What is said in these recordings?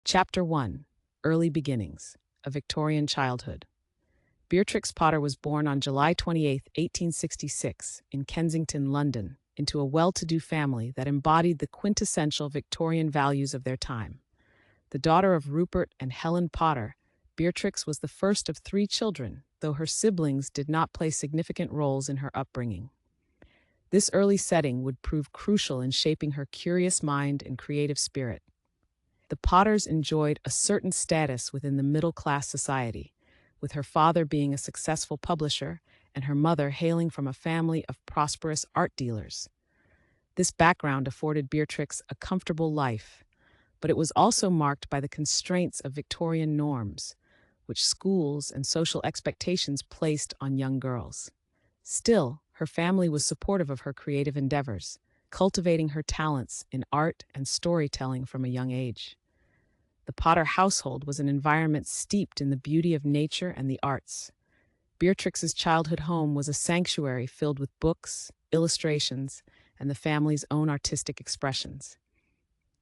Chapter 1: Early Beginnings, A Victorian Childhood. Beatrix Potter was born on July 28, 1866, in Kensington, London, into a well-to-do family that embodied the quintessential Victorian values of their time. The daughter of Rupert and Helen Potter, Beatrix was the first of three children, though her siblings did not play significant roles in her upbringing. This early setting would prove crucial in shaping her curious mind and creative spirit. The Potters enjoyed a certain status within the middle-class society, with her father being a successful publisher and her mother hailing from a family of prosperous art dealers. This background afforded Beatrix a comfortable life, but it was also marked by the constraints of Victorian norms, which schools and social expectations placed on young girls. Still, her family was supportive of her creative endeavors, cultivating her talents in art and storytelling from a young age. The Potter household was an environment steeped in the beauty of nature and the arts. Beatrix's childhood home was a sanctuary filled with books, illustrations, and the family's own artistic expressions.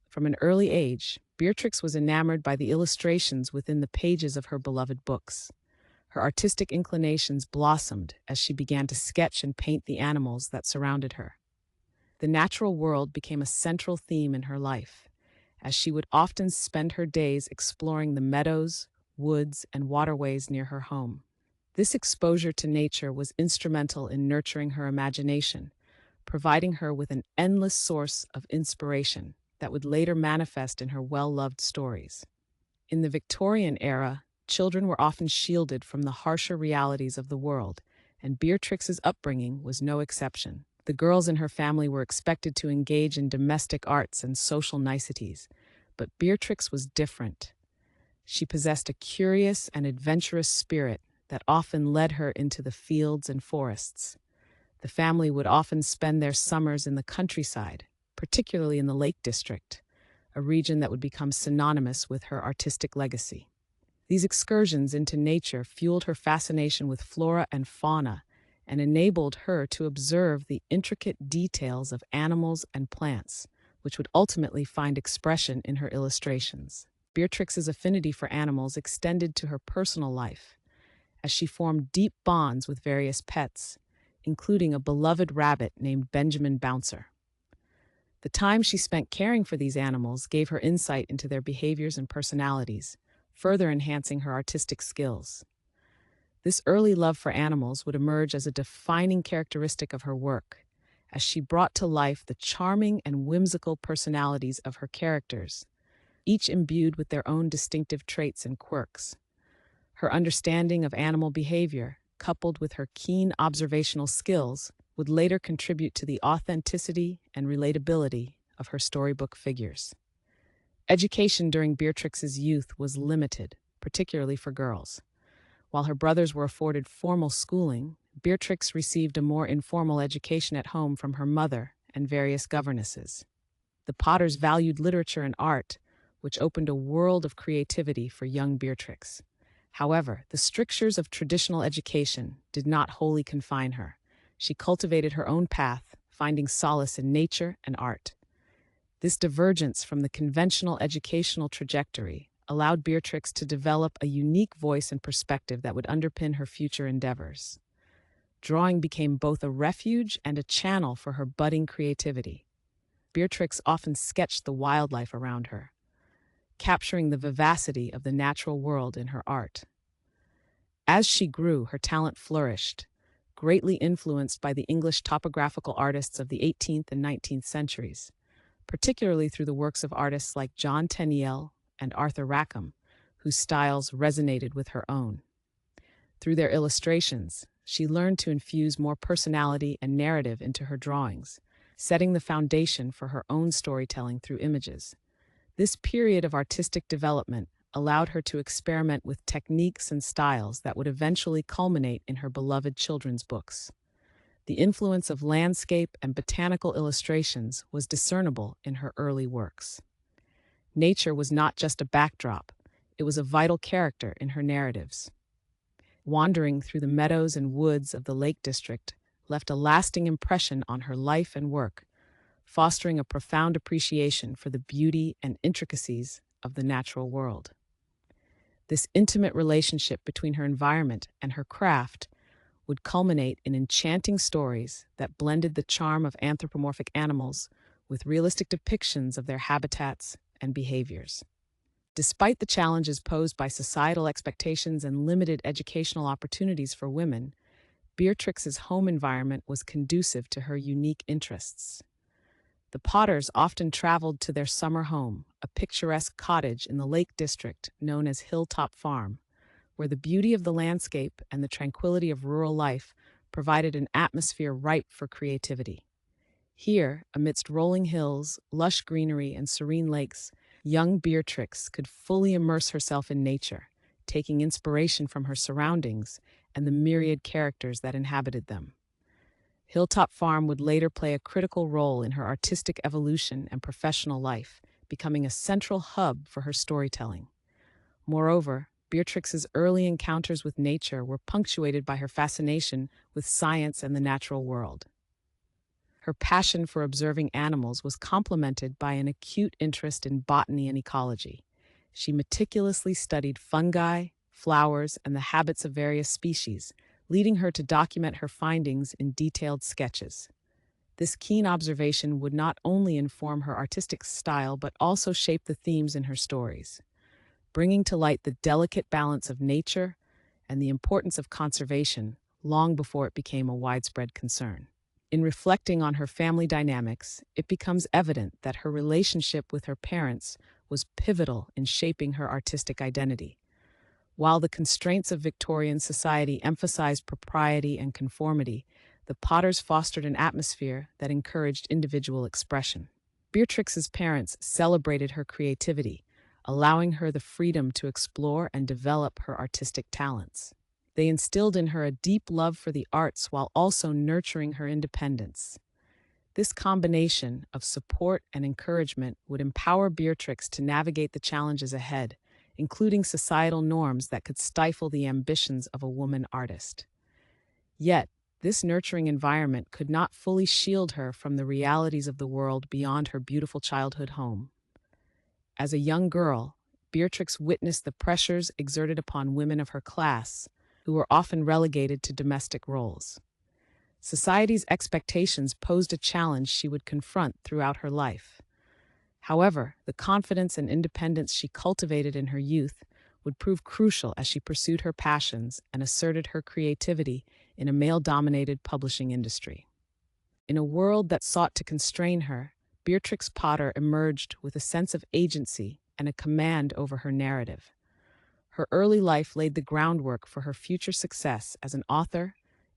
From an early age, Beatrix was enamored by the illustrations within the pages of her beloved books. Her artistic inclinations blossomed as she began to sketch and paint the animals that surrounded her. The natural world became a central theme in her life, as she would often spend her days exploring the meadows, woods, and waterways near her home. This exposure to nature was instrumental in nurturing her imagination, providing her with an endless source of inspiration that would later manifest in her well-loved stories. In the Victorian era, children were often shielded from the harsher realities of the world, and Beatrix's upbringing was no exception. The girls in her family were expected to engage in domestic arts and social niceties, but Beatrix was different. She possessed a curious and adventurous spirit that often led her into the fields and forests. The family would often spend their summers in the countryside, particularly in the Lake District, a region that would become synonymous with her artistic legacy. These excursions into nature fueled her fascination with flora and fauna and enabled her to observe the intricate details of animals and plants, which would ultimately find expression in her illustrations. Beatrix's affinity for animals extended to her personal life, as she formed deep bonds with various pets, including a beloved rabbit named Benjamin Bouncer. The time she spent caring for these animals gave her insight into their behaviors and personalities, further enhancing her artistic skills. This early love for animals would emerge as a defining characteristic of her work, as she brought to life the charming and whimsical personalities of her characters, each imbued with their own distinctive traits and quirks. Her understanding of animal behavior, coupled with her keen observational skills, would later contribute to the authenticity and relatability of her storybook figures. Education during Beatrix's youth was limited, particularly for girls. While her brothers were afforded formal schooling, Beatrix received a more informal education at home from her mother and various governesses. The Potters valued literature and art, which opened a world of creativity for young Beatrix. However, the strictures of traditional education did not wholly confine her. She cultivated her own path, finding solace in nature and art. This divergence from the conventional educational trajectory allowed Beatrix to develop a unique voice and perspective that would underpin her future endeavors. Drawing became both a refuge and a channel for her budding creativity. Beatrix often sketched the wildlife around her, capturing the vivacity of the natural world in her art. As she grew, her talent flourished, greatly influenced by the English topographical artists of the 18th and 19th centuries, particularly through the works of artists like John Tenniel and Arthur Rackham, whose styles resonated with her own. Through their illustrations, she learned to infuse more personality and narrative into her drawings, setting the foundation for her own storytelling through images. This period of artistic development allowed her to experiment with techniques and styles that would eventually culminate in her beloved children's books. The influence of landscape and botanical illustrations was discernible in her early works. Nature was not just a backdrop, it was a vital character in her narratives. Wandering through the meadows and woods of the Lake District left a lasting impression on her life and work, fostering a profound appreciation for the beauty and intricacies of the natural world. This intimate relationship between her environment and her craft would culminate in enchanting stories that blended the charm of anthropomorphic animals with realistic depictions of their habitats and behaviors. Despite the challenges posed by societal expectations and limited educational opportunities for women, Beatrix's home environment was conducive to her unique interests. The Potters often traveled to their summer home, a picturesque cottage in the Lake District known as Hilltop Farm, where the beauty of the landscape and the tranquility of rural life provided an atmosphere ripe for creativity. Here, amidst rolling hills, lush greenery, and serene lakes, young Beatrix could fully immerse herself in nature, taking inspiration from her surroundings and the myriad characters that inhabited them. Hilltop Farm would later play a critical role in her artistic evolution and professional life, becoming a central hub for her storytelling. Moreover, Beatrix's early encounters with nature were punctuated by her fascination with science and the natural world. Her passion for observing animals was complemented by an acute interest in botany and ecology. She meticulously studied fungi, flowers, and the habits of various species, leading her to document her findings in detailed sketches. This keen observation would not only inform her artistic style but also shape the themes in her stories, bringing to light the delicate balance of nature and the importance of conservation long before it became a widespread concern. In reflecting on her family dynamics, it becomes evident that her relationship with her parents was pivotal in shaping her artistic identity. While the constraints of Victorian society emphasized propriety and conformity, the Potters fostered an atmosphere that encouraged individual expression. Beatrix's parents celebrated her creativity, allowing her the freedom to explore and develop her artistic talents. They instilled in her a deep love for the arts while also nurturing her independence. This combination of support and encouragement would empower Beatrix to navigate the challenges ahead, including societal norms that could stifle the ambitions of a woman artist. Yet, this nurturing environment could not fully shield her from the realities of the world beyond her beautiful childhood home. As a young girl, Beatrix witnessed the pressures exerted upon women of her class, who were often relegated to domestic roles. Society's expectations posed a challenge she would confront throughout her life. However, the confidence and independence she cultivated in her youth would prove crucial as she pursued her passions and asserted her creativity in a male-dominated publishing industry. In a world that sought to constrain her, Beatrix Potter emerged with a sense of agency and a command over her narrative. Her early life laid the groundwork for her future success as an author,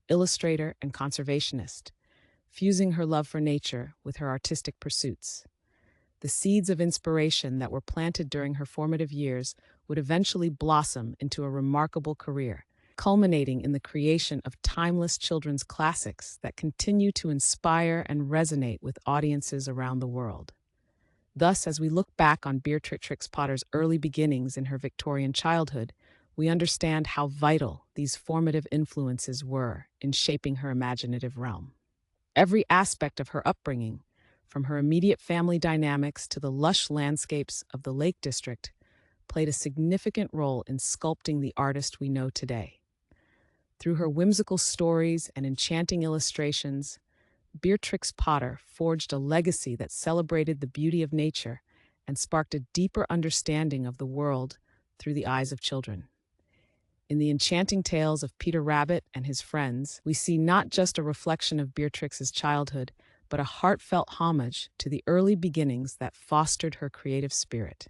illustrator, and conservationist, fusing her love for nature with her artistic pursuits. The seeds of inspiration that were planted during her formative years would eventually blossom into a remarkable career, culminating in the creation of timeless children's classics that continue to inspire and resonate with audiences around the world. Thus, as we look back on Beatrix Potter's early beginnings in her Victorian childhood, we understand how vital these formative influences were in shaping her imaginative realm. Every aspect of her upbringing, from her immediate family dynamics to the lush landscapes of the Lake District, played a significant role in sculpting the artist we know today. Through her whimsical stories and enchanting illustrations, Beatrix Potter forged a legacy that celebrated the beauty of nature and sparked a deeper understanding of the world through the eyes of children. In the enchanting tales of Peter Rabbit and his friends, we see not just a reflection of Beatrix's childhood, but a heartfelt homage to the early beginnings that fostered her creative spirit.